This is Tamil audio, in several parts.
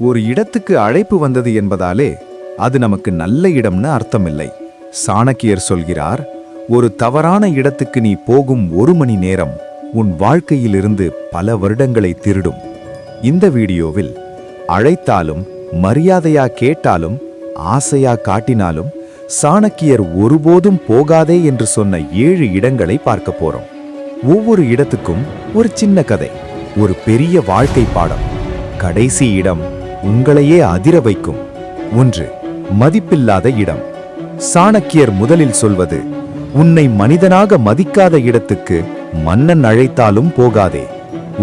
ஒரு இடத்துக்கு அழைப்பு வந்தது என்பதாலே அது நமக்கு நல்ல இடம்னு அர்த்தமில்லை. சாணக்கியர் சொல்கிறார், ஒரு தவறான இடத்துக்கு நீ போகும் 1 மணி நேரம் உன் வாழ்க்கையிலிருந்து பல வருடங்களை திருடும். இந்த வீடியோவில் அழைத்தாலும் மரியாதையா கேட்டாலும் ஆசையா காட்டினாலும் சாணக்கியர் ஒருபோதும் போகாதே என்று சொன்ன 7 இடங்களை பார்க்க போறோம். ஒவ்வொரு இடத்துக்கும் ஒரு சின்ன கதை, ஒரு பெரிய வாழ்க்கை பாடம். கடைசி இடம் உங்களையே அதிர வைக்கும். 1. மதிப்பில்லாத இடம். சாணக்கியர் முதலில் சொல்வது, உன்னை மனிதனாக மதிக்காத இடத்துக்கு மன்னன் அழைத்தாலும் போகாதே.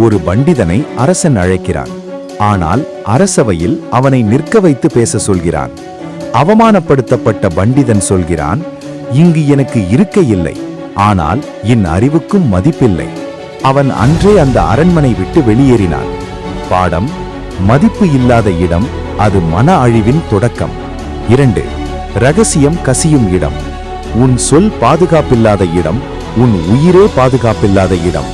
ஒரு பண்டிதனை அரசன் அழைக்கிறான். ஆனால் அரசவையில் அவனை நிற்க வைத்து பேச சொல்கிறான். அவமானப்படுத்தப்பட்ட பண்டிதன் சொல்கிறான், இங்கு எனக்கு இருக்கை இல்லை, ஆனால் என் அறிவுக்கும் மதிப்பில்லை. அவன் அன்றே அந்த அரண்மனை விட்டு வெளியேறினான். பாடம்: மதிப்பு இல்லாத இடம் அது மன அழிவின் தொடக்கம். 2. ரகசியம் கசியும் இடம். உன் சொல் பாதுகாப்பில்லாத இடம், உன் உயிரே பாதுகாப்பில்லாத இடம்.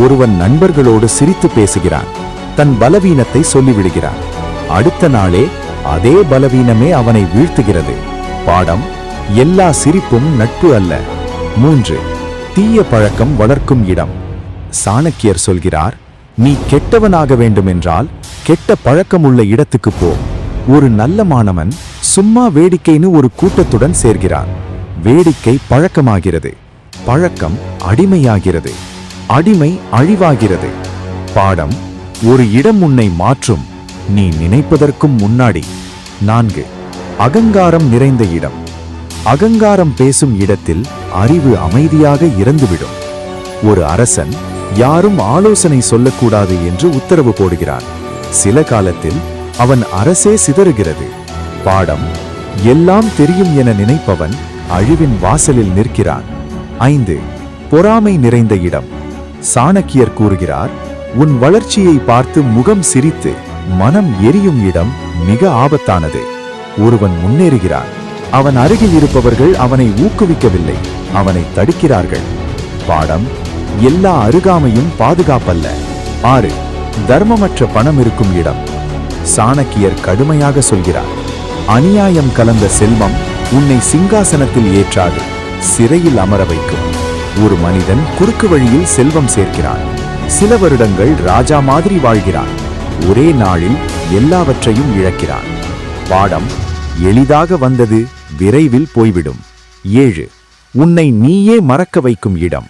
ஒருவன் நண்பர்களோடு சிரித்து பேசுகிறான், தன் பலவீனத்தை சொல்லிவிடுகிறான். அடுத்த நாளே அதே பலவீனமே அவனை வீழ்த்துகிறது. பாடம்: எல்லா சிரிப்பும் நட்பு அல்ல. 3. தீய பழக்கம் வளர்க்கும் இடம். சாணக்கியர் சொல்கிறார், நீ கெட்டவனாக வேண்டுமென்றால் கெட்ட பழக்கமுள்ள இடத்துக்கு போ. ஒரு நல்ல மாணவன் சும்மா வேடிக்கைன்னு ஒரு கூட்டத்துடன் சேர்கிறான். வேடிக்கை பழக்கமாகிறது, பழக்கம் அடிமையாகிறது, அடிமை அழிவாகிறது. பாடம்: ஒரு இடம் உன்னை மாற்றும், நீ நினைப்பதற்கும் முன்னாடி. 4. அகங்காரம் நிறைந்த இடம். அகங்காரம் பேசும் இடத்தில் அறிவு அமைதியாக இறந்துவிடும். ஒரு அரசன் யாரும் ஆலோசனை சொல்லக்கூடாது என்று உத்தரவு போடுகிறான். சில காலத்தில் அவன் அரசே சிதறுகிறது. பாடம்: எல்லாம் தெரியும் என நினைப்பவன் அழிவின் வாசலில் நிற்கிறான். 5. பொறாமை நிறைந்த இடம். சாணக்கியர் கூறுகிறார், உன் வளர்ச்சியை பார்த்து முகம் சிரித்து மனம் எரியும் இடம் மிக ஆபத்தானது. ஒருவன் முன்னேறுகிறான், அவன் அருகில் இருப்பவர்கள் அவனை ஊக்குவிக்கவில்லை, அவனை தடுக்கிறார்கள். பாடம்: எல்லா அருகாமையும் பாதுகாப்பல்ல. 6. தர்மமற்ற பணம் இருக்கும் இடம். சாணக்கியர் கடுமையாக சொல்கிறார், அநியாயம் கலந்த செல்வம் உன்னை சிங்காசனத்தில் ஏற்றாது, சிறையில் அமர வைக்கும். ஒரு மனிதன் குறுக்கு வழியில் செல்வம் சேர்க்கிறான். சில வருடங்கள் ராஜா மாதிரி வாழ்கிறான். ஒரே நாளில் எல்லாவற்றையும் இழக்கிறான். பாடம்: எளிதாக வந்தது விரைவில் போய்விடும். 7. உன்னை நீயே மறக்க வைக்கும் இடம்.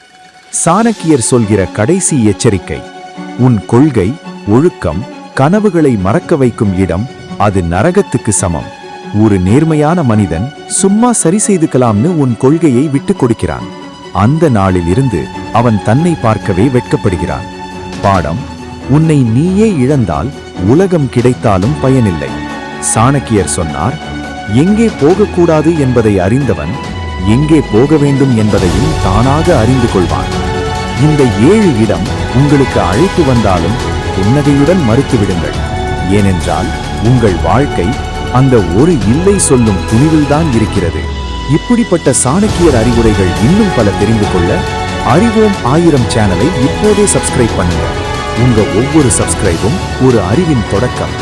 சாணக்கியர் சொல்கிற கடைசி எச்சரிக்கை, உன் கொள்கை, ஒழுக்கம், கனவுகளை மறக்க வைக்கும் இடம் அது நரகத்துக்கு சமம். ஒரு நேர்மையான மனிதன் சும்மா சரி செய்துக்கலாம்னு உன் கொள்கையை விட்டுக் கொடுக்கிறான். அந்த நாளில் இருந்து அவன் தன்னை பார்க்கவே வெட்கப்படுகிறான். பாடம்: உன்னை நீயே இழந்தால் உலகம் கிடைத்தாலும் பயனில்லை. சாணக்கியர் சொன்னார், எங்கே போகக்கூடாது என்பதை அறிந்தவன் எங்கே போக வேண்டும் என்பதையும் தானாக அறிந்து கொள்வான். இந்த 7 இடம் உங்களுக்கு அழைப்பு வந்தாலும் புன்னகையுடன் மறுத்துவிடுங்கள். ஏனென்றால் உங்கள் வாழ்க்கை அந்த ஒரு இல்லை சொல்லும் துணிவில்தான் இருக்கிறது. இப்படிப்பட்ட சாணக்கியர் அறிவுரைகள் இன்னும் பல தெரிந்து கொள்ள அறிவோம் 1000 சேனலை இப்போதே சப்ஸ்கிரைப் பண்ணுங்க. உங்க ஒவ்வொரு சப்ஸ்கிரைபும் ஒரு அறிவின் தொடக்கம்.